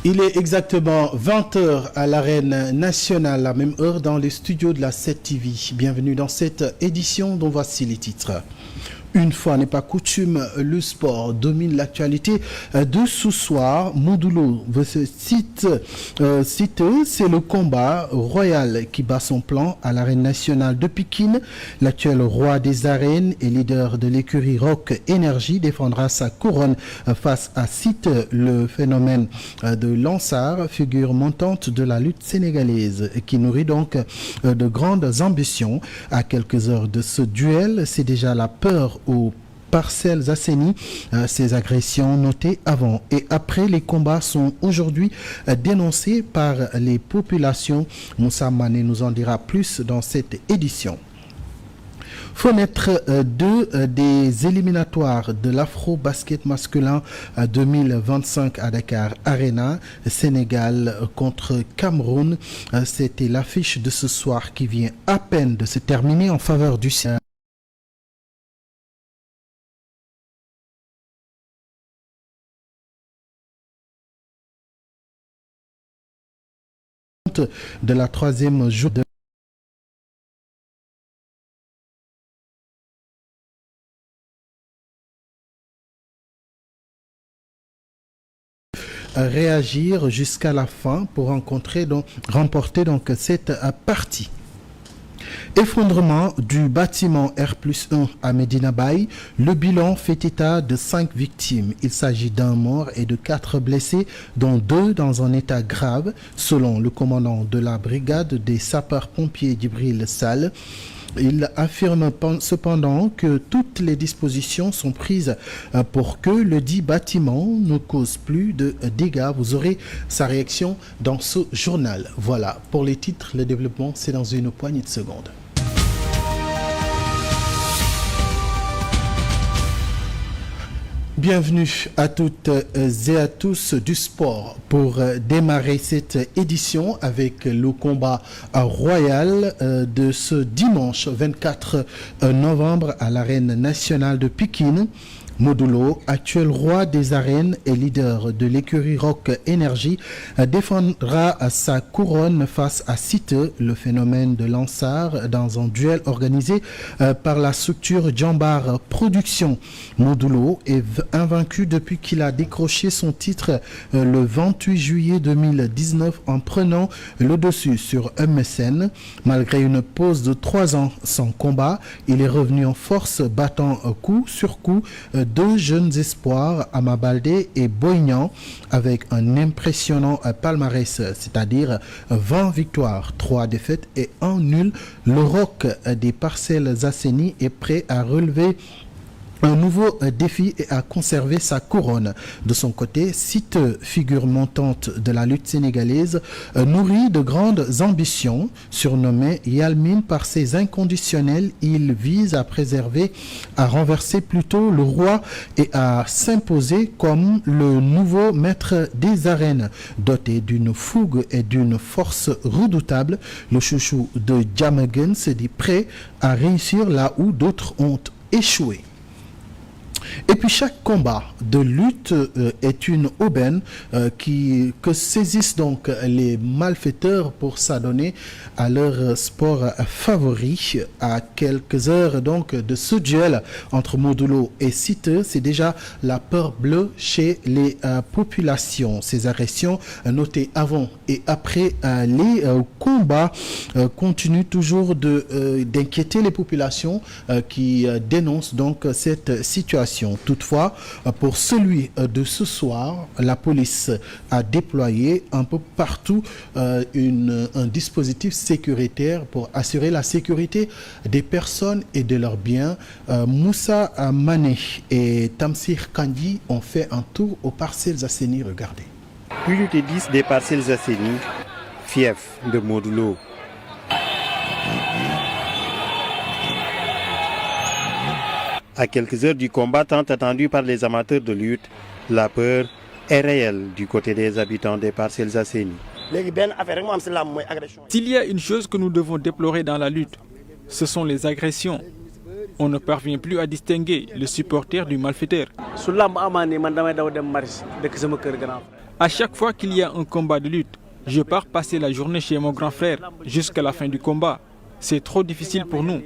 Il est exactement 20 heures à l'arène nationale, la même heure dans les studios de la 7TV. Bienvenue dans cette édition dont voici les titres. Une fois n'est pas coutume, le sport domine l'actualité de ce soir. Modulo cité, c'est le combat royal qui bat son plan à l'arène nationale de Pékin. L'actuel roi des arènes et leader de l'écurie Rock Énergie défendra sa couronne face à Site, le phénomène de Lansar, figure montante de la lutte sénégalaise qui nourrit donc de grandes ambitions. À quelques heures de ce duel, c'est déjà la peur aux Parcelles Assainies. Ces agressions notées avant et après les combats sont aujourd'hui dénoncées par les populations. Moussa Mané nous en dira plus dans cette édition. Fenêtre 2 des éliminatoires de l'Afro-Basket masculin 2025 à Dakar Arena, Sénégal contre Cameroun. C'était l'affiche de ce soir qui vient à peine de se terminer en faveur du Sénégal. De la troisième journée réagir jusqu'à la fin pour remporter donc cette partie. Effondrement du bâtiment R+1 à Medina Bay. Le bilan fait état de 5 victimes. Il s'agit d'un mort et de 4 blessés, dont 2 dans un état grave, selon le commandant de la brigade des sapeurs-pompiers Djibril Sall. Il affirme cependant que toutes les dispositions sont prises pour que le dit bâtiment ne cause plus de dégâts. Vous aurez sa réaction dans ce journal. Voilà, pour les titres, le développement, c'est dans une poignée de secondes. Bienvenue à toutes et à tous du sport pour démarrer cette édition avec le combat royal de ce dimanche 24 novembre à l'arène nationale de Pékin. Modulo, actuel roi des arènes et leader de l'écurie Rock Énergie, défendra sa couronne face à Site, le phénomène de Lansar, dans un duel organisé par la structure Jambar Productions. Modulo est invaincu depuis qu'il a décroché son titre le 28 juillet 2019 en prenant le dessus sur MSN. Malgré une pause de 3 ans sans combat, il est revenu en force, battant coup sur coup 2 jeunes espoirs, Ama Baldé et Boignan, avec un impressionnant palmarès, c'est-à-dire 20 victoires, 3 défaites et 1 nul. Le Rock des Parcelles Assainies est prêt à relever un nouveau défi et à conserver sa couronne. De son côté, Site, figure montante de la lutte sénégalaise, nourrit de grandes ambitions. Surnommé Yalmin par ses inconditionnels, il vise à préserver, à renverser plutôt le roi et à s'imposer comme le nouveau maître des arènes. Doté d'une fougue et d'une force redoutable, le chouchou de Jamagan se dit prêt à réussir là où d'autres ont échoué. Et puis chaque combat de lutte est une aubaine que saisissent donc les malfaiteurs pour s'adonner à leur sport favori. À quelques heures donc de ce duel entre Modulo et Site, c'est déjà la peur bleue chez les populations. Ces agressions notées avant et après les combats continuent toujours d'inquiéter les populations qui dénoncent donc cette situation. Toutefois, pour celui de ce soir, la police a déployé un peu partout un dispositif sécuritaire pour assurer la sécurité des personnes et de leurs biens. Moussa Mané et Tamsir Kandi ont fait un tour aux Parcelles Assainies. Regardez. Plus de 10 des Parcelles Assainies, fief de Modulo. À quelques heures du combat tant attendu par les amateurs de lutte, la peur est réelle du côté des habitants des Parcelles Assainies. S'il y a une chose que nous devons déplorer dans la lutte, ce sont les agressions. On ne parvient plus à distinguer le supporter du malfaiteur. À chaque fois qu'il y a un combat de lutte, je pars passer la journée chez mon grand frère jusqu'à la fin du combat. C'est trop difficile pour nous.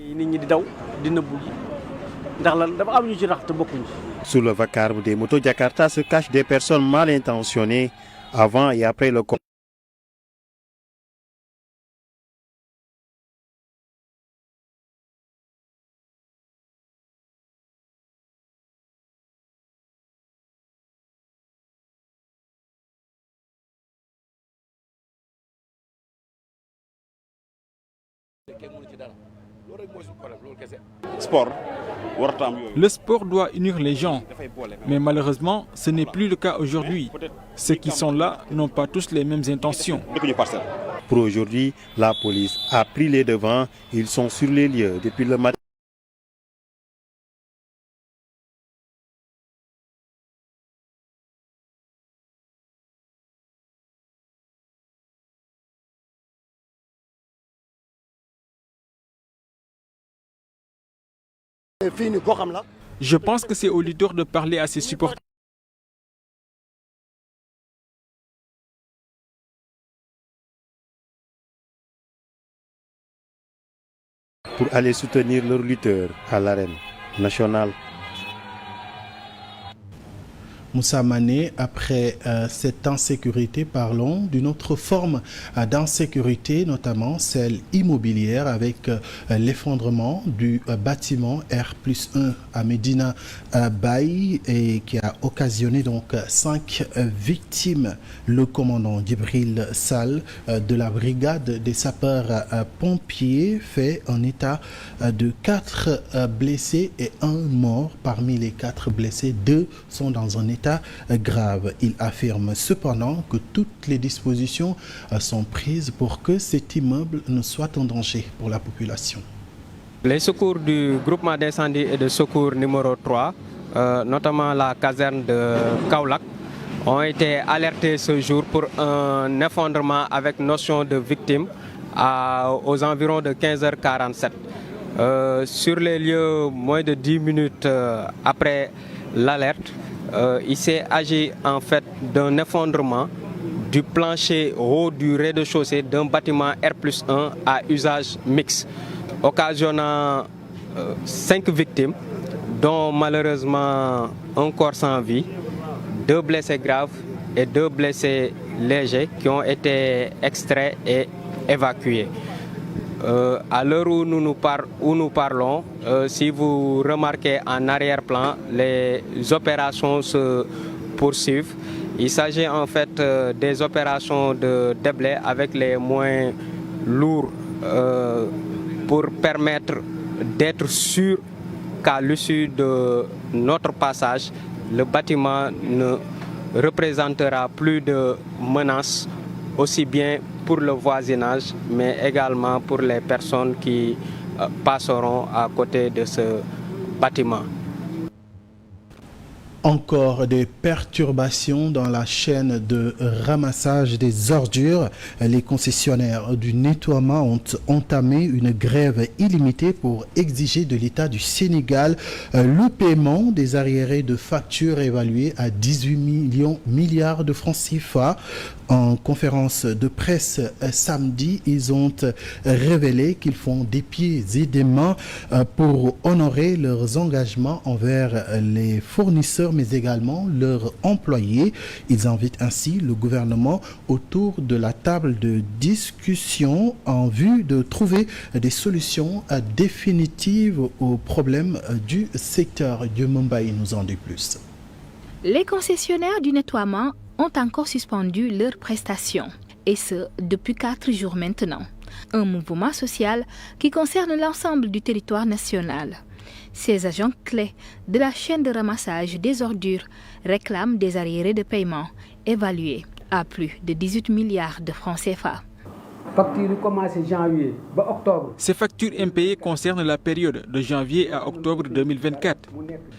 Sous le vacarme des motos Jakarta se cachent des personnes mal intentionnées avant et après le combat. Le sport doit unir les gens, mais malheureusement, ce n'est plus le cas aujourd'hui. Ceux qui sont là n'ont pas tous les mêmes intentions. Pour aujourd'hui, la police a pris les devants. Ils sont sur les lieux depuis le matin. Je pense que c'est au leader de parler à ses supporters. Pour aller soutenir leurs lutteurs à l'arène nationale. Moussa Mané, après cette insécurité, parlons d'une autre forme d'insécurité, notamment celle immobilière, avec l'effondrement du bâtiment R+1 à Medina Baye et qui a occasionné donc 5 victimes. Le commandant Djibril Sall de la brigade des sapeurs-pompiers fait un état de 4 blessés et 1 mort. Parmi les 4 blessés, 2 sont dans un état grave. Il affirme cependant que toutes les dispositions sont prises pour que cet immeuble ne soit en danger pour la population. Les secours du groupement d'incendie et de secours numéro 3, notamment la caserne de Kaolack, ont été alertés ce jour pour un effondrement avec notion de victime aux environs de 15h47. Sur les lieux, moins de 10 minutes après l'alerte, il s'est agi en fait d'un effondrement du plancher haut du rez-de-chaussée d'un bâtiment R+1 à usage mixte, occasionnant 5 victimes, dont malheureusement un corps sans vie, 2 blessés graves et 2 blessés légers qui ont été extraits et évacués. À l'heure où nous parlons, si vous remarquez en arrière-plan, les opérations se poursuivent. Il s'agit en fait des opérations de déblai avec les moyens lourds pour permettre d'être sûr qu'à l'issue de notre passage, le bâtiment ne représentera plus de menaces, aussi bien pour le voisinage, mais également pour les personnes qui passeront à côté de ce bâtiment. Encore des perturbations dans la chaîne de ramassage des ordures. Les concessionnaires du nettoiement ont entamé une grève illimitée pour exiger de l'État du Sénégal le paiement des arriérés de factures évalués à 18 milliards de francs CFA. En conférence de presse samedi, ils ont révélé qu'ils font des pieds et des mains pour honorer leurs engagements envers les fournisseurs mais également leurs employés. Ils invitent ainsi le gouvernement autour de la table de discussion en vue de trouver des solutions définitives aux problèmes du secteur. Dieu Mumbai nous en dit plus. Les concessionnaires du nettoiement ont encore suspendu leurs prestations, et ce depuis 4 jours maintenant. Un mouvement social qui concerne l'ensemble du territoire national. Ces agents clés de la chaîne de ramassage des ordures réclament des arriérés de paiement évalués à plus de 18 milliards de francs CFA. Ces factures impayées concernent la période de janvier à octobre 2024.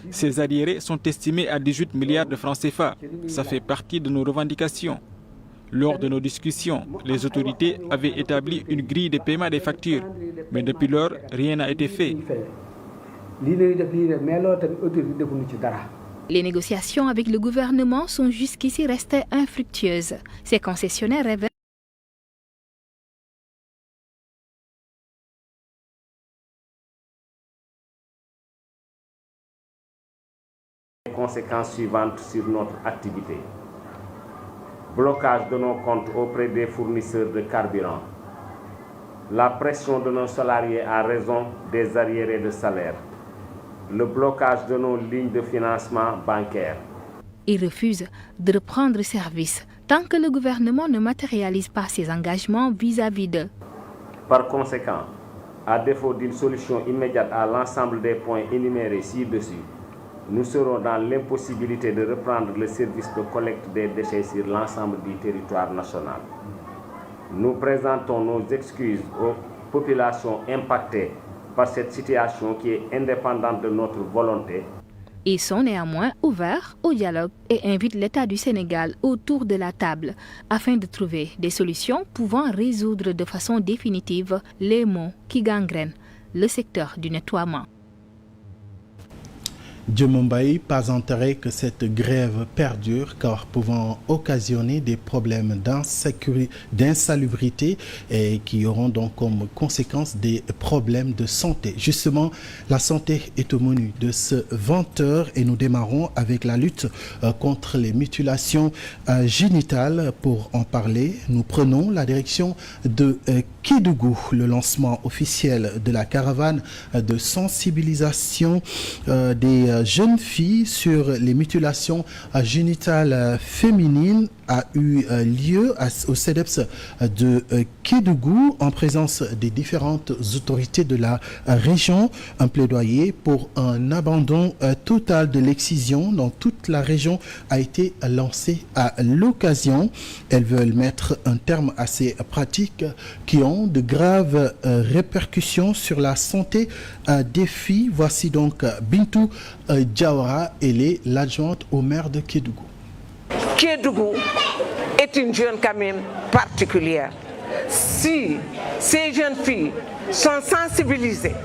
Ces arriérés sont estimés à 18 milliards de francs CFA. Ça fait partie de nos revendications. Lors de nos discussions, les autorités avaient établi une grille de paiement des factures. Mais depuis lors, rien n'a été fait. Les négociations avec le gouvernement sont jusqu'ici restées infructueuses. Ces concessionnaires révèlent les conséquences suivantes sur notre activité. Blocage de nos comptes auprès des fournisseurs de carburant. La pression de nos salariés à raison des arriérés de salaire. Le blocage de nos lignes de financement bancaire. Ils refusent de reprendre service tant que le gouvernement ne matérialise pas ses engagements vis-à-vis d'eux. Par conséquent, à défaut d'une solution immédiate à l'ensemble des points énumérés ci-dessus, nous serons dans l'impossibilité de reprendre le service de collecte des déchets sur l'ensemble du territoire national. Nous présentons nos excuses aux populations impactées par cette situation qui est indépendante de notre volonté. Ils sont néanmoins ouverts au dialogue et invitent l'État du Sénégal autour de la table afin de trouver des solutions pouvant résoudre de façon définitive les maux qui gangrènent le secteur du nettoiement. Djemombaï, pas intérêt que cette grève perdure car pouvant occasionner des problèmes d'insalubrité et qui auront donc comme conséquence des problèmes de santé. Justement, la santé est au menu de ce 20h et nous démarrons avec la lutte contre les mutilations génitales. Pour en parler, nous prenons la direction de Kédougou, le lancement officiel de la caravane de sensibilisation des jeunes filles sur les mutilations génitales féminines a eu lieu au CEDEPS de Kédougou en présence des différentes autorités de la région. Un plaidoyer pour un abandon total de l'excision dans toute la région a été lancé à l'occasion. Elles veulent mettre un terme à ces pratiques qui ont de graves répercussions sur la santé des filles. Voici donc Bintou Diawara, elle est l'adjointe au maire de Kédougou. Kédougou est une jeune quand même particulière. Si ces jeunes filles sont sensibilisées,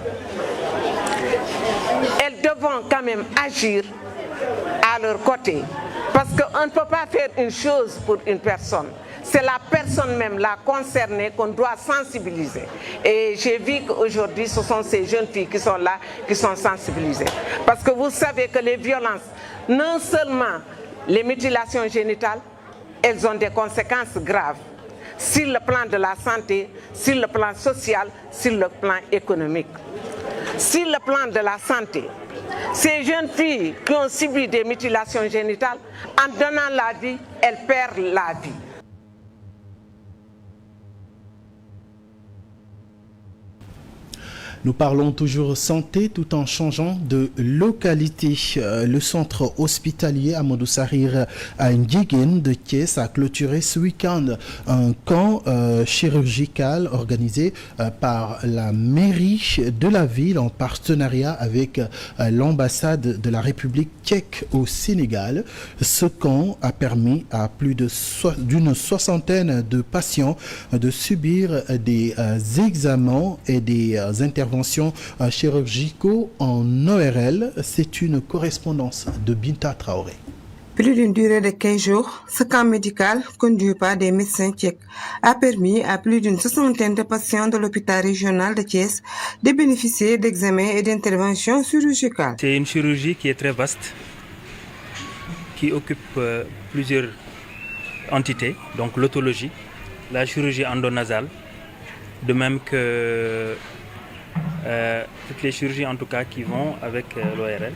elles devront quand même agir à leur côté. Parce qu'on ne peut pas faire une chose pour une personne. C'est la personne même, la concernée, qu'on doit sensibiliser. Et j'ai vu qu'aujourd'hui, ce sont ces jeunes filles qui sont là, qui sont sensibilisées. Parce que vous savez que les violences, non seulement les mutilations génitales, elles ont des conséquences graves sur le plan de la santé, sur le plan social, sur le plan économique. Sur le plan de la santé, ces jeunes filles qui ont subi des mutilations génitales, en donnant la vie, elles perdent la vie. Nous parlons toujours santé tout en changeant de localité. Le centre hospitalier Amadou Sarir à Ndiéguène de Thiès a clôturé ce week-end un camp chirurgical organisé par la mairie de la ville en partenariat avec l'ambassade de la République tchèque au Sénégal. Ce camp a permis à plus d'une soixantaine de patients de subir des examens et des interventions chirurgicaux en ORL. C'est une correspondance de Binta Traoré. Plus d'une durée de 15 jours, ce camp médical, conduit par des médecins tchèques, a permis à plus d'une soixantaine de patients de l'hôpital régional de Thiès de bénéficier d'examens et d'interventions chirurgicales. C'est une chirurgie qui est très vaste, qui occupe plusieurs entités, donc l'otologie, la chirurgie endonasale, de même que toutes les chirurgies en tout cas qui vont avec l'ORL.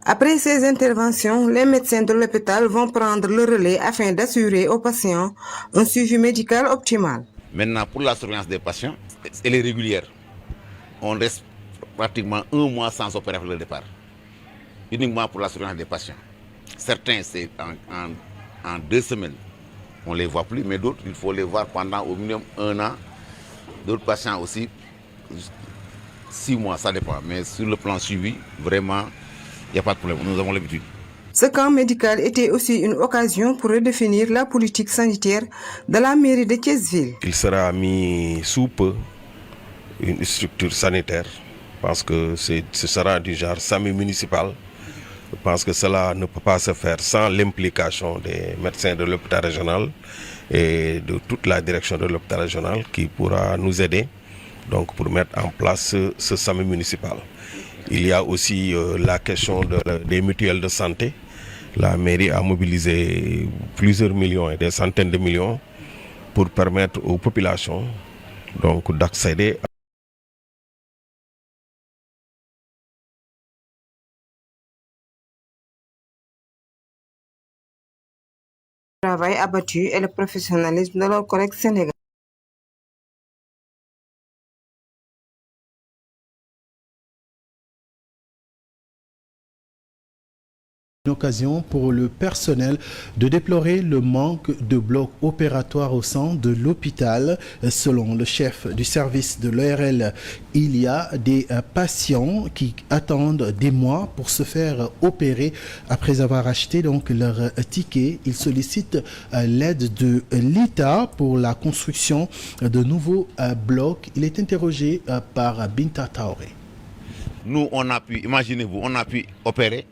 Après ces interventions, les médecins de l'hôpital vont prendre le relais afin d'assurer aux patients un suivi médical optimal. Maintenant, pour la surveillance des patients, elle est régulière. On reste pratiquement un mois sans opérer le départ. Uniquement pour la surveillance des patients. Certains, c'est en 2 semaines, on ne les voit plus, mais d'autres, il faut les voir pendant au minimum 1 an. D'autres patients aussi, 6 mois, ça dépend. Mais sur le plan suivi, vraiment, il n'y a pas de problème. Nous avons l'habitude. Ce camp médical était aussi une occasion pour redéfinir la politique sanitaire de la mairie de Thiès-Ville. Il sera mis sous peu une structure sanitaire parce que ce sera du genre SAMU municipal Je pense que cela ne peut pas se faire sans l'implication des médecins de l'hôpital régional et de toute la direction de l'hôpital régional qui pourra nous aider donc, pour mettre en place ce SAMU municipal. Il y a aussi la question des mutuelles de santé. La mairie a mobilisé plusieurs millions et des centaines de millions pour permettre aux populations donc, d'accéder à travail abattu et le professionnalisme de leurs collègues sénégalais. Une occasion pour le personnel de déplorer le manque de blocs opératoires au sein de l'hôpital. Selon le chef du service de l'ORL, il y a des patients qui attendent des mois pour se faire opérer après avoir acheté donc leur ticket. Ils sollicitent l'aide de l'État pour la construction de nouveaux blocs. Il est interrogé par Binta Taoré. Nous, on a pu, imaginez-vous, on a pu opérer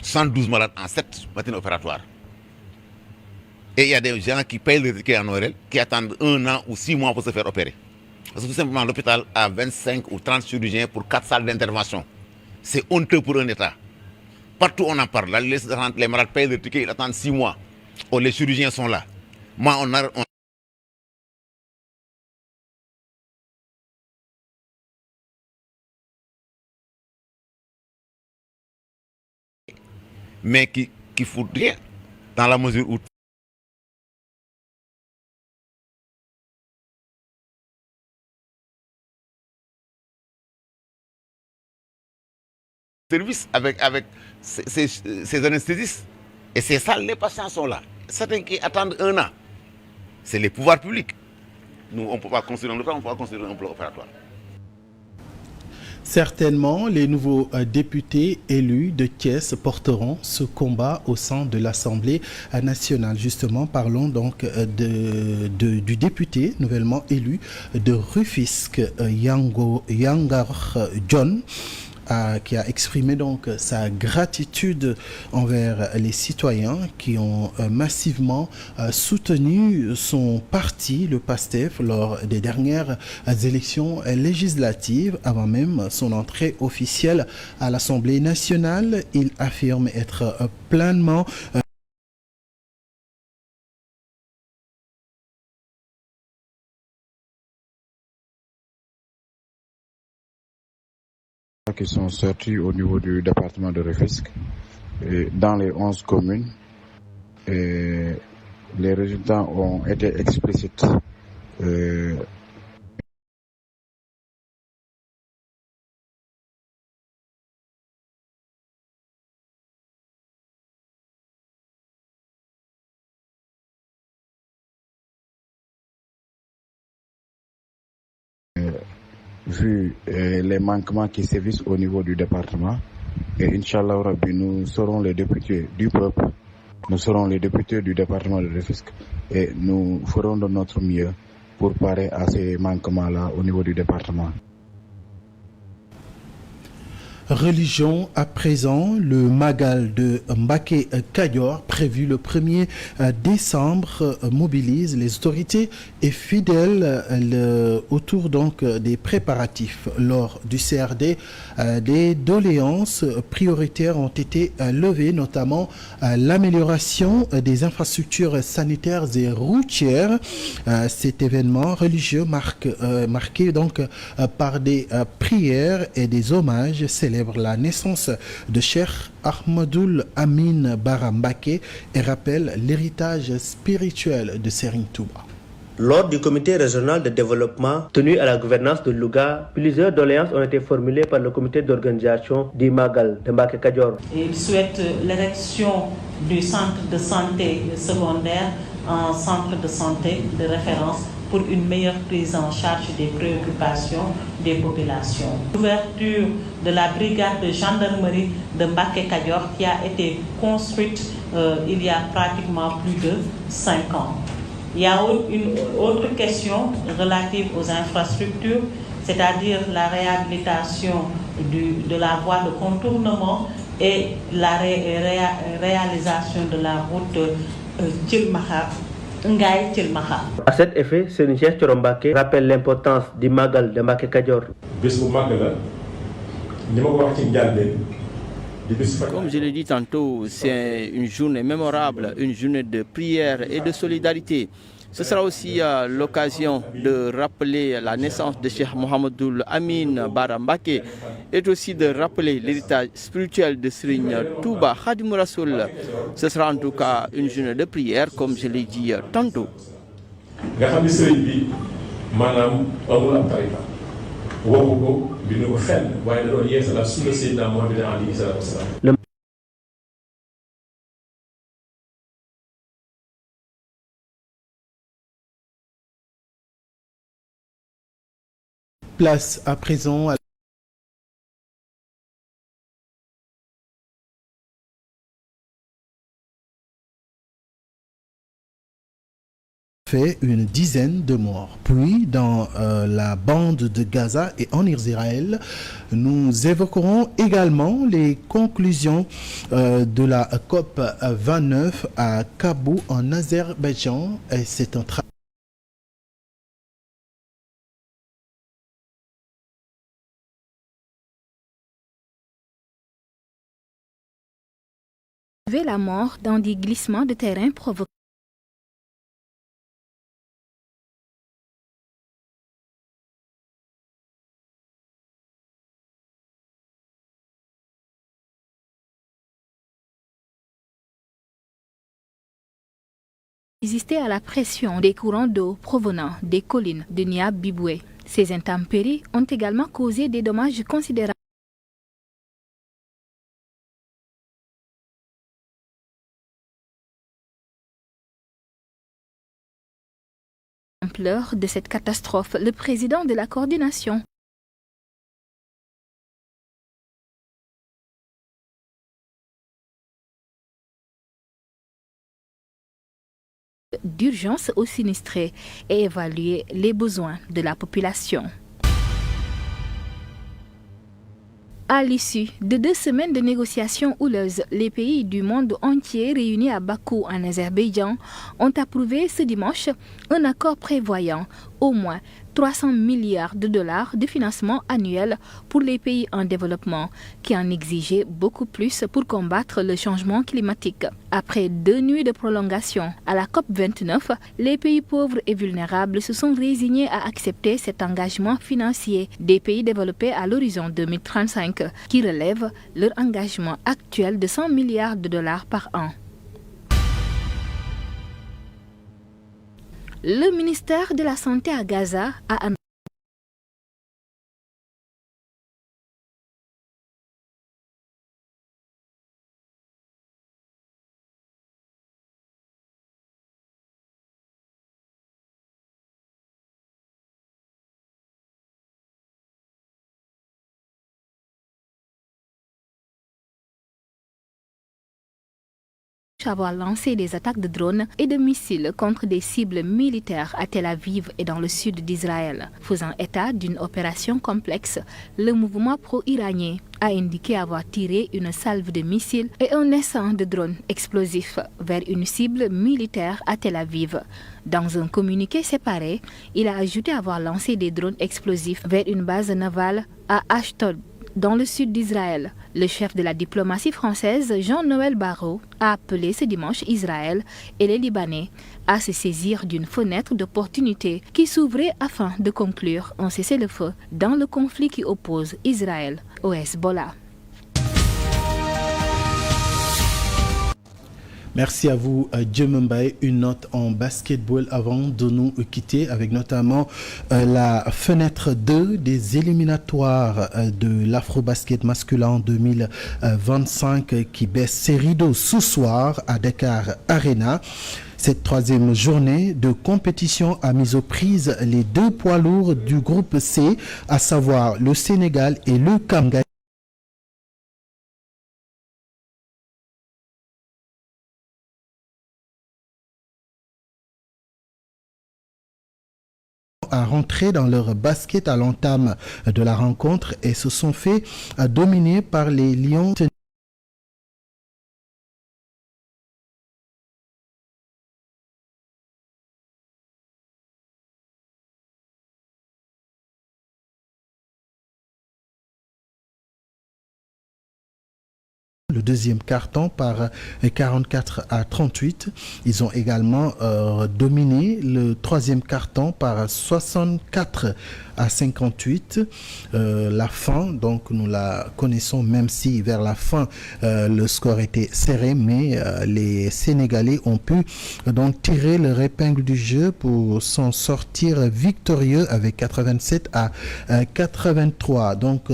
112 malades en 7 matinées opératoires. Et il y a des gens qui payent le ticket en ORL, qui attendent 1 an ou 6 mois pour se faire opérer. Parce que tout simplement, l'hôpital a 25 ou 30 chirurgiens pour 4 salles d'intervention. C'est honteux pour un État. Partout on en parle. Là, les malades payent le ticket, ils attendent 6 mois. Oh, les chirurgiens sont là. Moi, mais qui fout rien dans la mesure où service avec ces anesthésistes et ces salles, les patients sont là. Certains qui attendent 1 an, c'est les pouvoirs publics. Nous, on ne peut pas construire un hôpital, on peut pas construire un bloc opératoire. Certainement, les nouveaux députés élus de Thiès porteront ce combat au sein de l'Assemblée nationale. Justement, parlons donc du député nouvellement élu de Rufisque, Yangar John, qui a exprimé donc sa gratitude envers les citoyens qui ont massivement soutenu son parti, le PASTEF, lors des dernières élections législatives, avant même son entrée officielle à l'Assemblée nationale. Il affirme être pleinement qui sont sortis au niveau du département de Rufisque, dans les 11 communes. Et les résultats ont été explicites. Vu les manquements qui sévissent au niveau du département, et Inch'Allah Rabbi, nous serons les députés du peuple, nous serons les députés du département de Rufisque et nous ferons de notre mieux pour parer à ces manquements-là au niveau du département. Religion à présent, le Magal de Mbacké Kadior, prévu le 1er décembre, mobilise les autorités et fidèles autour donc des préparatifs. Lors du CRD, des doléances prioritaires ont été levées, notamment l'amélioration des infrastructures sanitaires et routières. Cet événement religieux marqué donc par des prières et des hommages célèbre la naissance de Cheikh Ahmadoul Amin Bara Mbacké et rappelle l'héritage spirituel de Serigne Touba. Lors du comité régional de développement tenu à la gouvernance de Louga, plusieurs doléances ont été formulées par le comité d'organisation du Magal de Mbacké Kadior. Il souhaite l'érection du centre de santé secondaire en centre de santé de référence pour une meilleure prise en charge des préoccupations des populations. L'ouverture de la brigade de gendarmerie de Mbacké Kadior qui a été construite il y a pratiquement plus de 5 ans. Il y a une autre question relative aux infrastructures, c'est-à-dire la réhabilitation de la voie de contournement et la réalisation de la route Thilmakha. À cet effet, Serigne Cheikh Thioro Mbacké rappelle l'importance du Magal de Mbacké Kadior. Comme je l'ai dit tantôt, c'est une journée mémorable, une journée de prière et de solidarité. Ce sera aussi l'occasion de rappeler la naissance de Cheikh Mohamedoul Amin Bara Mbacké et aussi de rappeler l'héritage spirituel de Serigne Touba Khadimou Rassoul. Ce sera en tout cas une journée de prière, comme je l'ai dit tantôt. Place à présent à fait une dizaine de morts. Puis, dans la bande de Gaza et en Israël, nous évoquerons également les conclusions de la COP 29 à Kaboul en Azerbaïdjan. Et c'est un travail. La mort dans des glissements de terrain provoqués résister à la pression des courants d'eau provenant des collines de Niab-Biboué. Ces intempéries ont également causé des dommages considérables. L'ampleur de cette catastrophe, le président de la coordination d'urgence aux sinistrés et évaluer les besoins de la population. À l'issue de 2 semaines de négociations houleuses, les pays du monde entier réunis à Bakou en Azerbaïdjan ont approuvé ce dimanche un accord prévoyant au moins 300 milliards de dollars de financement annuel pour les pays en développement, qui en exigeaient beaucoup plus pour combattre le changement climatique. Après 2 nuits de prolongation à la COP 29, les pays pauvres et vulnérables se sont résignés à accepter cet engagement financier des pays développés à l'horizon 2035, qui relève leur engagement actuel de 100 milliards de dollars par an. Le ministère de la Santé à Gaza a annoncé avoir lancé des attaques de drones et de missiles contre des cibles militaires à Tel Aviv et dans le sud d'Israël. Faisant état d'une opération complexe, le mouvement pro-iranien a indiqué avoir tiré une salve de missiles et un essaim de drones explosifs vers une cible militaire à Tel Aviv. Dans un communiqué séparé, il a ajouté avoir lancé des drones explosifs vers une base navale à Ashdod, dans le sud d'Israël. Le chef de la diplomatie française, Jean-Noël Barrot, a appelé ce dimanche Israël et les Libanais à se saisir d'une fenêtre d'opportunité qui s'ouvrait afin de conclure un cessez-le-feu dans le conflit qui oppose Israël au Hezbollah. Merci à vous, Djemembaye. Une note en basketball avant de nous quitter avec notamment la fenêtre 2 des éliminatoires de l'Afro-Basket masculin 2025 qui baisse ses rideaux ce soir à Dakar Arena. Cette 3e journée de compétition a mis aux prises les 2 poids lourds du groupe C, à savoir le Sénégal et le Cameroun. À rentrer dans leur basket à l'entame de la rencontre et se sont fait dominer par les Lions. le deuxième quart-temps par 44-38. Ils ont également dominé le troisième quart-temps par 64-58. La fin, donc nous la connaissons, même si vers la fin le score était serré, mais les Sénégalais ont pu donc tirer leur épingle du jeu pour s'en sortir victorieux avec 87-83. Donc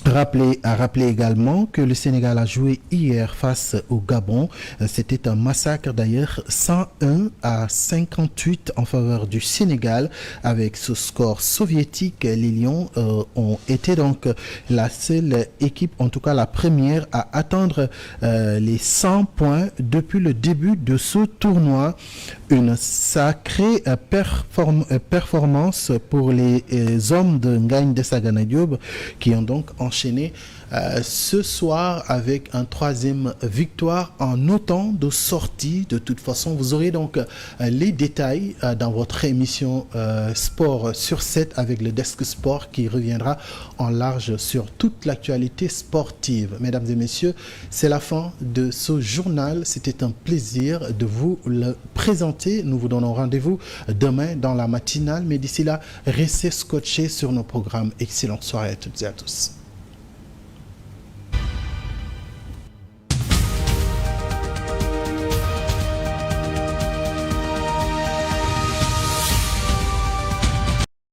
rappeler également que le Sénégal a joué hier face au Gabon. C'était un massacre d'ailleurs, 101-58 en faveur du Sénégal. Avec ce score soviétique, les Lions ont été donc la seule équipe, en tout cas la première, à atteindre les 100 points depuis le début de ce tournoi. Une sacrée performance pour les hommes de Ngagne Desagana Diop qui ont donc enchaîné ce soir avec un troisième victoire en autant de sorties. De toute façon, vous aurez donc les détails dans votre émission Sport sur 7 avec le Desk Sport qui reviendra en large sur toute l'actualité sportive. Mesdames et messieurs, c'est la fin de ce journal. C'était un plaisir de vous le présenter. Nous vous donnons rendez-vous demain dans la matinale. Mais d'ici là, restez scotchés sur nos programmes. Excellente soirée à toutes et à tous.